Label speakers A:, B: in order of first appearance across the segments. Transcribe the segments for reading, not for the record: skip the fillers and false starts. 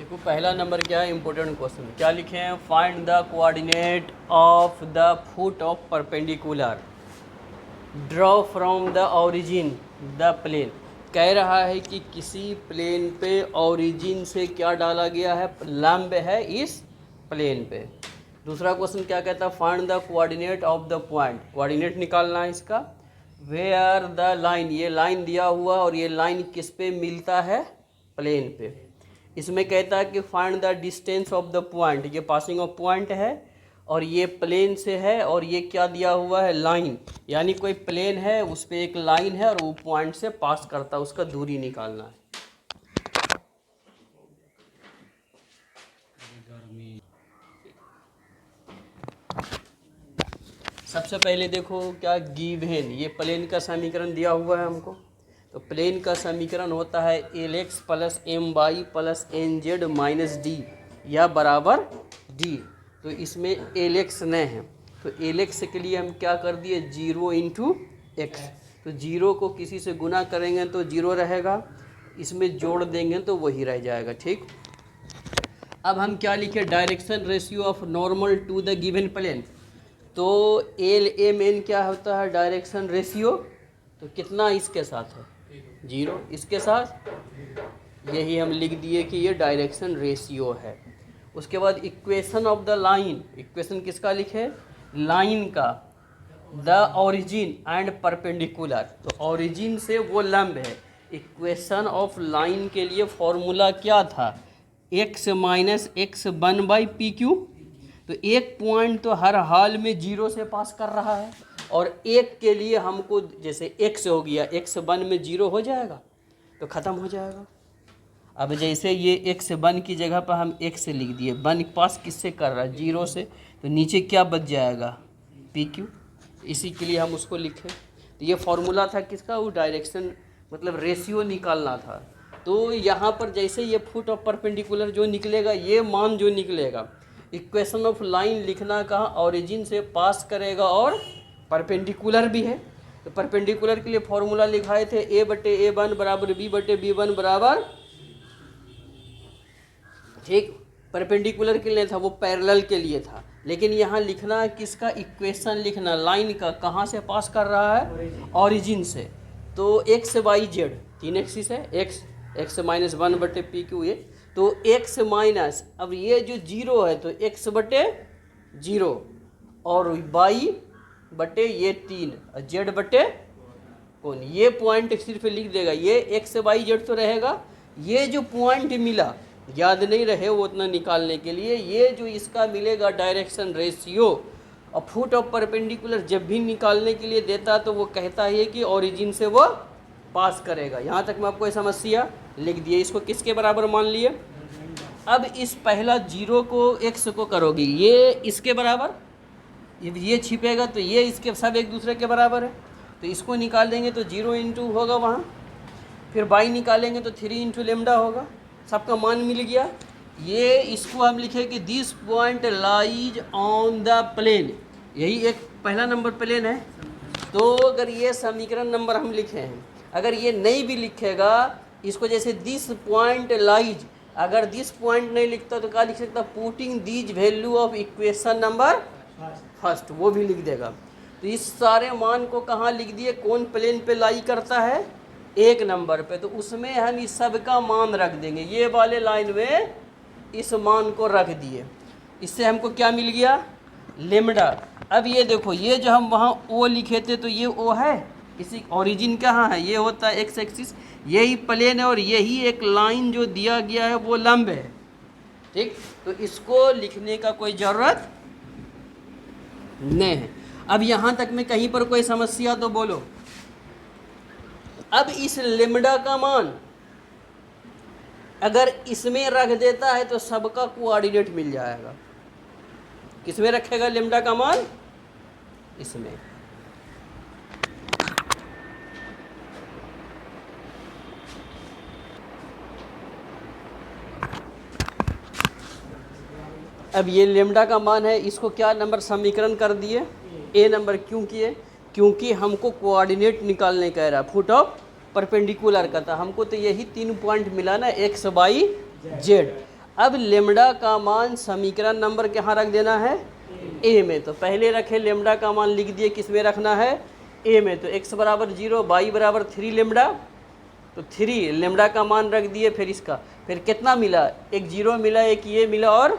A: देखो पहला नंबर क्या है, इंपॉर्टेंट क्वेश्चन क्या लिखे हैं, find the coordinate of the foot of perpendicular, draw from the origin the plane. कह रहा है कि किसी प्लेन पे ओरिजिन से क्या डाला गया है, लंब है इस प्लेन पे। दूसरा क्वेश्चन क्या कहता है, find the coordinate of the point, coordinate निकालना है इसका। वेयर द लाइन, ये लाइन दिया हुआ और ये लाइन किस पे मिलता है, प्लेन पे। इसमें कहता है कि find the distance of the point, ये पासिंग ऑफ पॉइंट है और ये प्लेन से है और ये क्या दिया हुआ है, लाइन, यानी कोई प्लेन है उस पर एक लाइन है और वो पॉइंट से पास करता है, उसका दूरी निकालना है। सबसे पहले देखो क्या गिवन, ये प्लेन का समीकरण दिया हुआ है हमको। तो प्लेन का समीकरण होता है L X plus M Y plus N Z minus D या बराबर डी। तो इसमें एल एक्स न है तो एल एक्स के लिए हम क्या कर दिए, 0 इंटू एक्स। तो 0 को किसी से गुना करेंगे तो 0 रहेगा, इसमें जोड़ देंगे तो वही रह जाएगा। ठीक, अब हम क्या लिखे, direction ratio of normal to the given plane. तो एल एम एन क्या होता है, डायरेक्शन रेशियो। तो कितना इसके साथ है, 0, इसके साथ यही हम लिख दिए कि ये डायरेक्शन रेशियो है। उसके बाद equation of the line, equation किसका लिखे, लाइन का, द ओरिजिन एंड परपेंडिकुलर। तो ओरिजिन से वो लंब है। इक्वेशन ऑफ लाइन के लिए फॉर्मूला क्या था, x minus x one by P Q. तो एक पॉइंट तो हर हाल में 0 से पास कर रहा है और एक के लिए हमको जैसे x हो गया, x वन में 0 हो जाएगा तो ख़त्म हो जाएगा। अब जैसे ये x वन की जगह पर हम x लिख दिए, वन पास किससे कर रहा है, 0 से, तो नीचे क्या बच जाएगा, पी क्यू। इसी के लिए हम उसको लिखे। तो ये फॉर्मूला था किसका, वो डायरेक्शन मतलब रेशियो निकालना था। तो यहाँ पर जैसे ये फुट ऑफ परपेंडिकुलर जो निकलेगा, ये मान जो निकलेगा, इक्वेशन ऑफ लाइन लिखना कहाँ, ओरिजिन से पास करेगा और परपेंडिकुलर भी है। तो परपेंडिकुलर के लिए फॉर्मूला लिखाए थे a बटे ए वन बराबर b बटे बी वन बराबर, ठीक, परपेंडिकुलर के लिए था, वो पैरेलल के लिए था। लेकिन यहाँ लिखना है किसका, इक्वेशन लिखना लाइन का, कहाँ से पास कर रहा है, ओरिजिन से। तो एक्स वाई जेड 3 एक्सिस है, एक्स माइनस 1 बटे पी क्यू ए। तो x माइनस, अब ये जो 0 है तो x बटे 0 और y बटे ये 3 और z बटे कौन, ये पॉइंट सिर्फ लिख देगा, ये x y z तो रहेगा। ये जो पॉइंट मिला, याद नहीं रहे वो उतना निकालने के लिए, ये जो इसका मिलेगा डायरेक्शन रेशियो। और फुट ऑफ परपेंडिकुलर जब भी निकालने के लिए देता तो वो कहता है कि ओरिजिन से वो पास करेगा। यहाँ तक मैं आपको ये समस्या लिख दिए, इसको किसके बराबर मान लिए। अब इस पहला 0 को x को करोगी, ये इसके बराबर, ये छिपेगा तो ये इसके सब एक दूसरे के बराबर है। तो इसको निकाल देंगे तो 0 इंटू होगा वहाँ, फिर y निकालेंगे तो 3 इंटू लेमडा होगा, सबका मान मिल गया। ये इसको हम लिखे कि this point lies on the plane, यही एक पहला नंबर प्लेन है। तो अगर ये समीकरण नंबर हम लिखे हैं, अगर ये नहीं भी लिखेगा इसको, जैसे दिस पॉइंट लाइज, अगर दिस पॉइंट नहीं लिखता तो क्या लिख सकता, putting these value of equation number first, वो भी लिख देगा। तो इस सारे मान को कहाँ लिख दिए, कौन प्लेन पे लाई करता है, 1 नंबर पे। तो उसमें हम इस सब का मान रख देंगे, ये वाले लाइन में इस मान को रख दिए। इससे हमको क्या मिल गया, लेमडा। अब ये देखो, ये जो हम वहाँ ओ लिखे थे तो ये ओ है, इसी ओरिजिन कहाँ है, ये होता है एक्स एक्सिस, यही प्लेन है और यही एक लाइन जो दिया गया है वो लंब है। ठीक, तो इसको लिखने का कोई ज़रूरत नहीं है। अब यहाँ तक में कहीं पर कोई समस्या तो बोलो। अब इस लेमडा का मान अगर इसमें रख देता है तो सबका कोऑर्डिनेट मिल जाएगा। किसमें रखेगा लेमडा का मान, इसमें। अब ये लेमडा का मान है, इसको क्या नंबर समीकरण कर दिए, ए नंबर। क्यों किए, क्योंकि हमको कोऑर्डिनेट निकालने कह रहा है, फुट ऑफ परपेंडिकुलर का था हमको। तो यही 3 पॉइंट मिला ना, एक्स वाई जेड। अब लेमडा का मान समीकरण नंबर कहाँ रख देना है, ए में। तो पहले रखे लेमडा का मान लिख दिए, किस में रखना है, ए में। तो x बराबर 0, y बराबर 3 लेमडा, तो 3 लेमडा का मान रख दिए। फिर इसका फिर कितना मिला, एक 0 मिला, एक ये मिला और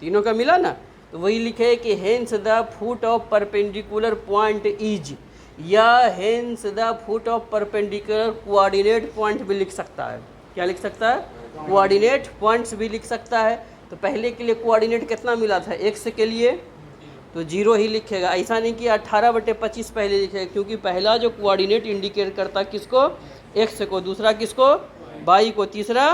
A: तीनों का मिला ना। तो वही लिखे कि hence the foot of perpendicular point is, या hence the foot of perpendicular coordinate point भी लिख सकता है। क्या लिख सकता है, कोऑर्डिनेट पॉइंट्स भी लिख सकता है। तो पहले के लिए कोऑर्डिनेट कितना मिला था, x के लिए तो 0 ही लिखेगा। ऐसा नहीं कि 18/25 पहले लिखेगा, क्योंकि पहला जो कोऑर्डिनेट इंडिकेट करता किसको, x को, दूसरा किसको, y को, तीसरा।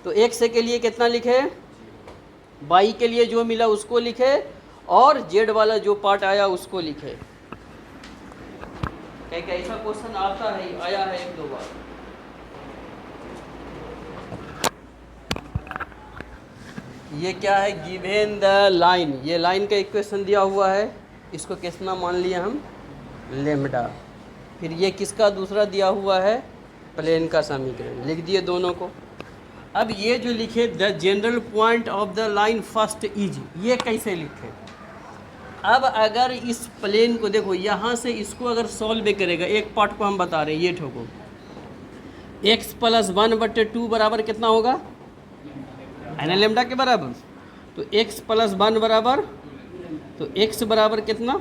A: तो x के लिए कितना लिखे, y के लिए जो मिला उसको लिखे, और z वाला जो पार्ट आया उसको लिखे। क्या ऐसा क्वेश्चन आता है, आया है 1-2 बार। ये क्या है, गिवेन द लाइन, ये लाइन का इक्वेशन दिया हुआ है, इसको कितना मान लिया हम, लेमडा। फिर ये किसका दूसरा दिया हुआ है, प्लेन का समीकरण, लिख दिए दोनों को। अब ये जो लिखे the general point of the line first is, ये कैसे लिखे। अब अगर इस प्लेन को देखो, यहाँ से इसको अगर सॉल्व करेगा, एक पार्ट को हम बता रहे हैं, ये ठोको, x + 1/2 बराबर कितना होगा, है ना, लेमडा के बराबर। तो x + 1 बराबर, तो x बराबर कितना,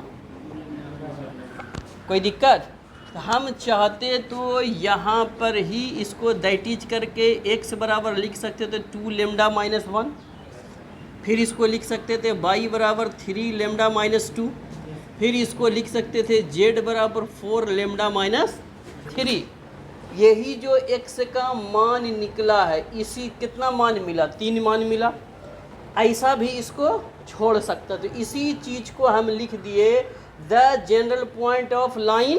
A: कोई दिक्कत। तो हम चाहते तो यहाँ पर ही इसको दैटीज करके x बराबर लिख सकते थे 2 लेमडा - 1, फिर इसको लिख सकते थे y बराबर 3 लेमडा - 2, फिर इसको लिख सकते थे z बराबर 4 लेमडा - 3। यही जो x का मान निकला है, इसी कितना मान मिला, 3 मान मिला। ऐसा भी इसको छोड़ सकता, तो इसी चीज को हम लिख दिए the general point of line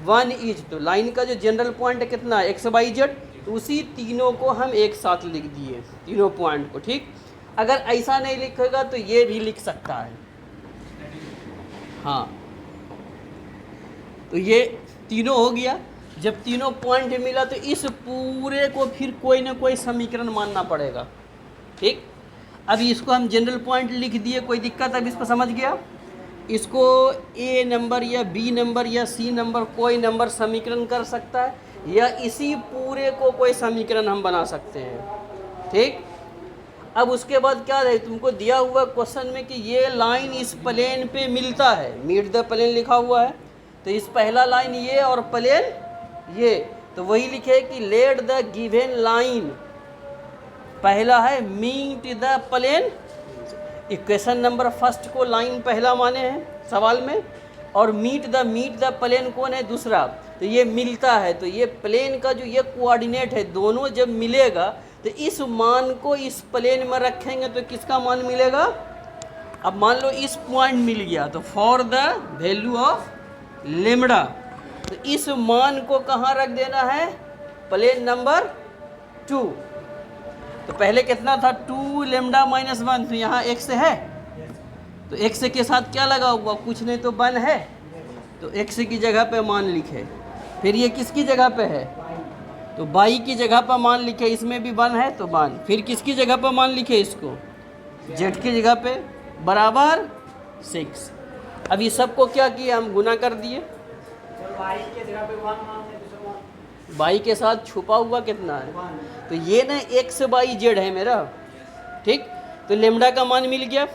A: 1 is. तो लाइन का जो जनरल पॉइंट है कितना है, x, y, z, तो उसी तीनों को हम एक साथ लिख दिए, तीनों पॉइंट को। ठीक, अगर ऐसा नहीं लिखेगा तो ये भी लिख सकता है। हाँ, तो ये तीनों हो गया। जब तीनों पॉइंट मिला तो इस पूरे को फिर कोई ना कोई समीकरण मानना पड़ेगा। ठीक, अभी इसको हम जनरल पॉइंट लिख दिए, कोई दिक्कत, अब इसको समझ गया। इसको ए नंबर या बी नंबर या सी नंबर कोई नंबर समीकरण कर सकता है, या इसी पूरे को कोई समीकरण हम बना सकते हैं। ठीक, अब उसके बाद क्या है, तुमको दिया हुआ क्वेश्चन में कि ये लाइन इस प्लेन पे मिलता है, मीट द प्लेन लिखा हुआ है। तो इस पहला लाइन ये और प्लेन ये, तो वही लिखे कि लेट द गिवन लाइन, पहला है meet the plane. Equation number first को लाइन पहला माने हैं सवाल में, और मीट द प्लेन कौन है, दूसरा। तो ये मिलता है, तो ये प्लेन का जो ये कोऑर्डिनेट है, दोनों जब मिलेगा तो इस मान को इस प्लेन में रखेंगे तो किसका मान मिलेगा। अब मान लो इस पॉइंट मिल गया, तो for the value of lambda, तो इस मान को कहाँ रख देना है, प्लेन नंबर 2। तो पहले कितना था, 2 लेमडा -1, तो यहाँ x है, तो x के साथ क्या लगा हुआ, कुछ नहीं तो 1 है, तो x की जगह पे मान लिखे। फिर ये किसकी जगह पे है, तो y की जगह पर मान लिखे, इसमें भी 1 है तो 1। फिर किसकी जगह पर मान लिखे, इसको z की जगह पे, बराबर 6। अब ये सबको क्या किया, हम गुना कर दिए। y के साथ छुपा हुआ कितना है, तो ये ना x, y, z है मेरा। ठीक, तो लेमडा का मान मिल गया।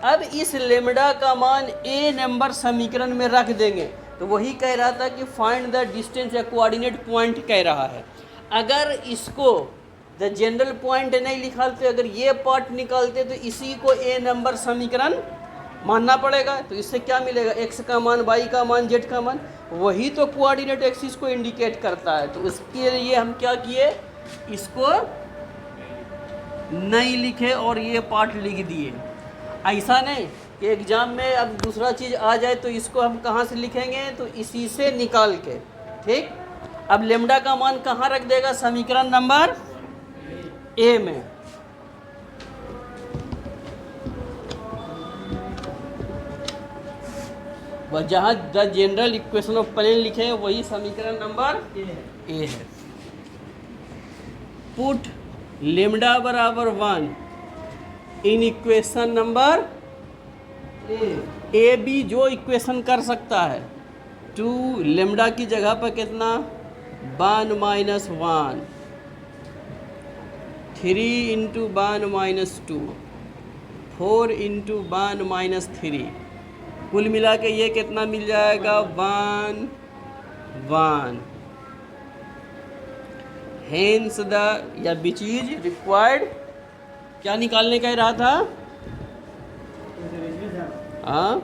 A: अब इस लेमडा का मान a नंबर समीकरण में रख देंगे। तो वही कह रहा था कि फाइंड द डिस्टेंस या कोऑर्डिनेट पॉइंट कह रहा है। अगर इसको द जनरल पॉइंट नहीं निकालते, अगर ये पार्ट निकालते तो इसी को a नंबर समीकरण मानना पड़ेगा। तो इससे क्या मिलेगा, x का मान, y का मान, z का मान, वही तो कोऑर्डिनेट एक्सिस को इंडिकेट करता है। तो उसके लिए हम क्या किए, इसको नहीं लिखे और ये पार्ट लिख दिए। ऐसा नहीं कि एग्जाम में अब दूसरा चीज़ आ जाए तो इसको हम कहाँ से लिखेंगे, तो इसी से निकाल के। ठीक, अब लेमडा का मान कहाँ रख देगा, समीकरण नंबर ए में। वह जहाँ the general equation of plane लिखे हैं वही समीकरण नंबर ए है। पुट लेमडा बराबर 1 in equation number A B जो इक्वेशन कर सकता है 2 लेमडा की जगह पर कितना 1 minus 1 3 into 1 minus 2 4 into 1 minus 3 कुल मिला के ये कितना मिल जाएगा 1 1 हेंस द या विच इज रिक्वायर्ड क्या निकालने कह रहा था हाँ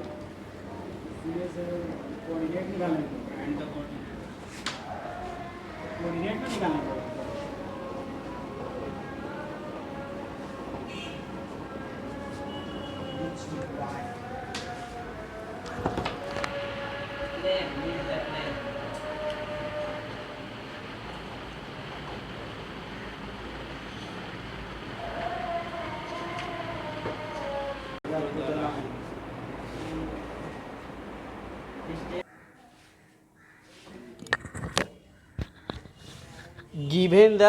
A: गिवेन द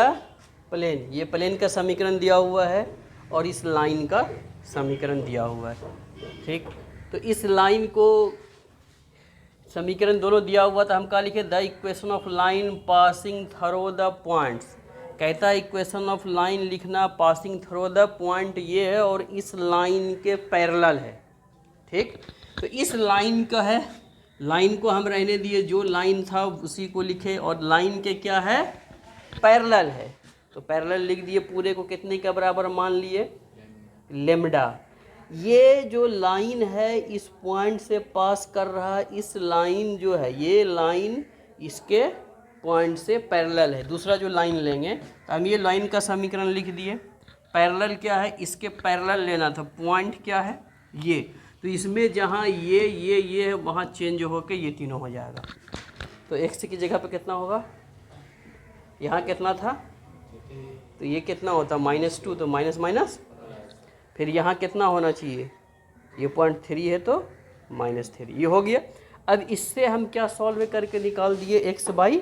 A: प्लेन, ये प्लेन का समीकरण दिया हुआ है और इस लाइन का समीकरण दिया हुआ है। ठीक, तो इस लाइन को समीकरण दोनों दिया हुआ था, हम क्या लिखे the equation of line passing through the points. कहता है इक्वेशन ऑफ लाइन लिखना पासिंग थ्रू द पॉइंट ये है और इस लाइन के पैरेलल है। ठीक, तो इस लाइन का है, लाइन को हम रहने दिए, जो लाइन था उसी को लिखे और लाइन के क्या है पैरेलल है, तो पैरेलल लिख दिए। पूरे को कितने के बराबर मान लिए लेमडा। ये जो लाइन है इस पॉइंट से पास कर रहा है, इस लाइन जो है ये लाइन इसके पॉइंट से पैरेलल है। दूसरा जो लाइन लेंगे हम ये लाइन का समीकरण लिख दिए। पैरेलल क्या है, इसके पैरेलल लेना था, पॉइंट क्या है ये, तो इसमें जहाँ ये है वहाँ चेंज होकर ये तीनों हो जाएगा। तो एक्स की जगह पे कितना होगा, यहाँ कितना था तो ये कितना होता -2, तो माइनस माइनस, फिर यहाँ कितना होना चाहिए, ये 0.3 है तो -3, ये हो गया। अब इससे हम क्या सॉल्व करके निकाल दिए x/z।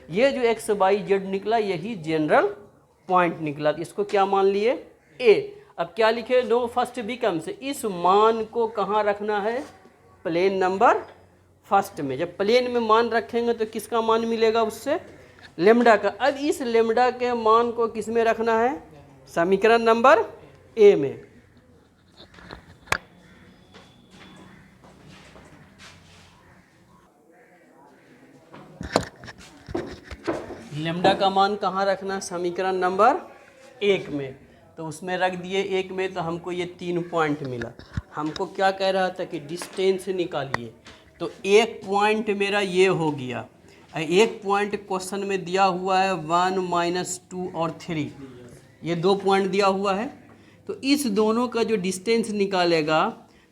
A: ये जो x/z निकला यही जनरल पॉइंट निकला, तो इसको क्या मान लिए a। अब क्या लिखे, नो फर्स्ट बिकम्स, इस मान को कहाँ रखना है प्लेन नंबर फर्स्ट में। जब प्लेन में मान रखेंगे तो किसका मान मिलेगा उससे, लेमडा का। अब इस लेमडा के मान को किस में रखना है, समीकरण नंबर ए में। लेमडा का मान कहाँ रखना, समीकरण नंबर 1 में, तो उसमें रख दिए 1 में। तो हमको ये 3 पॉइंट मिला। हमको क्या कह रहा था कि डिस्टेंस निकालिए, तो एक पॉइंट मेरा ये हो गया। एक पॉइंट क्वेश्चन में दिया हुआ है 1 - 2 और 3, ये 2 पॉइंट दिया हुआ है। तो इस दोनों का जो डिस्टेंस निकालेगा,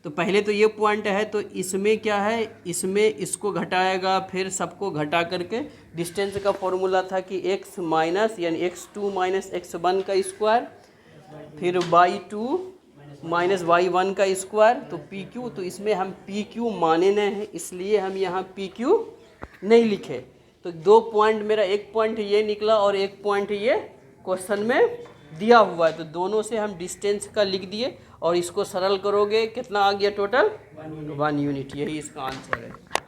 A: तो पहले तो ये पॉइंट है तो इसमें क्या है, इसमें इसको घटाएगा, फिर सबको घटा करके डिस्टेंस का फॉर्मूला था कि x माइनस यानी x2 - x1 का स्क्वायर, फिर y2 - y1 का स्क्वायर, तो PQ। तो इसमें हम PQ माने नहीं हैं, इसलिए हम यहाँ PQ नहीं लिखे। तो 2 पॉइंट मेरा, एक पॉइंट ये निकला और एक पॉइंट ये क्वेश्चन में दिया हुआ है, तो दोनों से हम डिस्टेंस का लिख दिए और इसको सरल करोगे कितना आ गया टोटल 1 यूनिट। यही इसका आंसर है।